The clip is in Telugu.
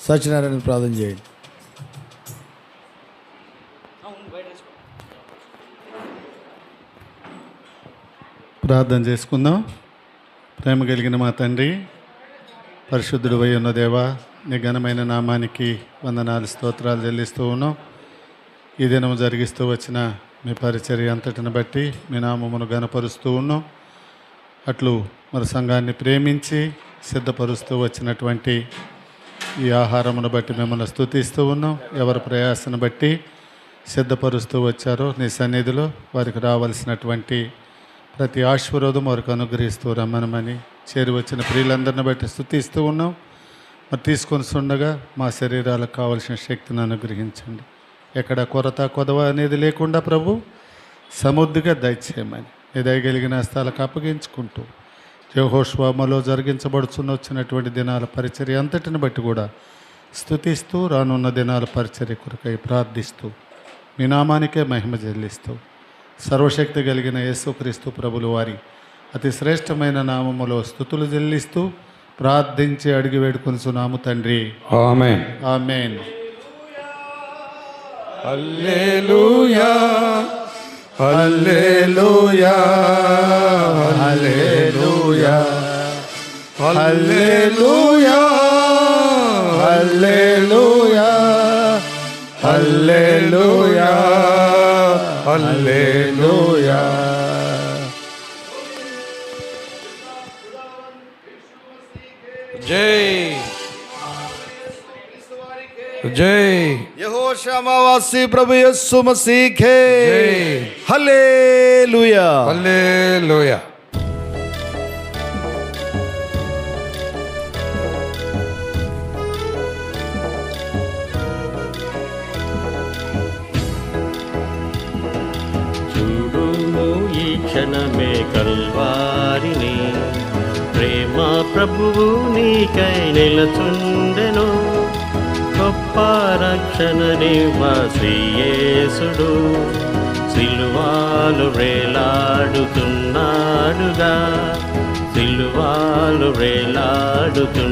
సత్యనారాయణ ప్రార్థన చేయండి. ప్రార్థన చేసుకుందాం. ప్రేమ కలిగిన మా తండ్రి, పరిశుద్ధుడు అయి ఉన్న దేవా, నీ ఘనమైన నామానికి వందనాలు స్తోత్రాలు చెల్లిస్తూ ఉన్నాం. ఈ దినం జరిగిస్తూ వచ్చిన మీ పరిచర్య అంతటిని బట్టి మీ నామమును ఘనపరుస్తూ ఉన్నాం. అట్లు మరి సంఘాన్ని ప్రేమించి సిద్ధపరుస్తూ వచ్చినటువంటి ఈ ఆహారమును బట్టి మిమ్మల్ని స్తుతిస్తూ ఉన్నాం. ఎవరి ప్రయాసను బట్టి సిద్ధపరుస్తూ వచ్చారో నీ సన్నిధిలో వారికి రావాల్సినటువంటి ప్రతి ఆశీర్వాదం వారికి అనుగ్రహిస్తూ రమ్మనమని చేరి వచ్చిన ప్రియులందరిని బట్టి స్తుతిస్తూ ఉన్నాం. మరి తీసుకొని ఉండగా మా శరీరాలకు కావలసిన శక్తిని అనుగ్రహించండి. ఎక్కడ కొరత కొదవ అనేది లేకుండా ప్రభు సమృద్ధిగా దయచేయమని మీ దయగలిగిన స్థలాలకు అప్పగించుకుంటూ యెహోషువలో వచ్చినటువంటి దినాల పరిచర్య అంతటిని బట్టి కూడా స్తుతిస్తూ రానున్న దినాల పరిచర్య కొరకై ప్రార్థిస్తూ మీ నామానికే మహిమ చెల్లిస్తూ సర్వశక్తి కలిగిన యేసుక్రీస్తు ప్రభులు వారి అతి శ్రేష్టమైన నామములో స్తుతులు చెల్లిస్తూ ప్రార్థించి అడిగి వేడుకొనుచున్నాము తండ్రి. ఆమేన్. ఆమేన్. హల్లెలూయా హల్లెలూయా హల్లెలూయా హల్లెలూయా హల్లెలూయా హల్లెలూయా హల్లెలూయా. జై జై యెహోషువావాసి ప్రభు యేసు మసీహే. హల్లెలూయా హల్లెలూయా. చూడుము ఈ క్షణమే కల్వారిని, ప్రేమ ప్రభువు నీకై నిలచుండెను. గొప్ప రక్షణ శ్రీయేసుడు సిలువాలు వేలాడుతున్నాడుగా, సిలువాలు వేలాడుతున్నాడు.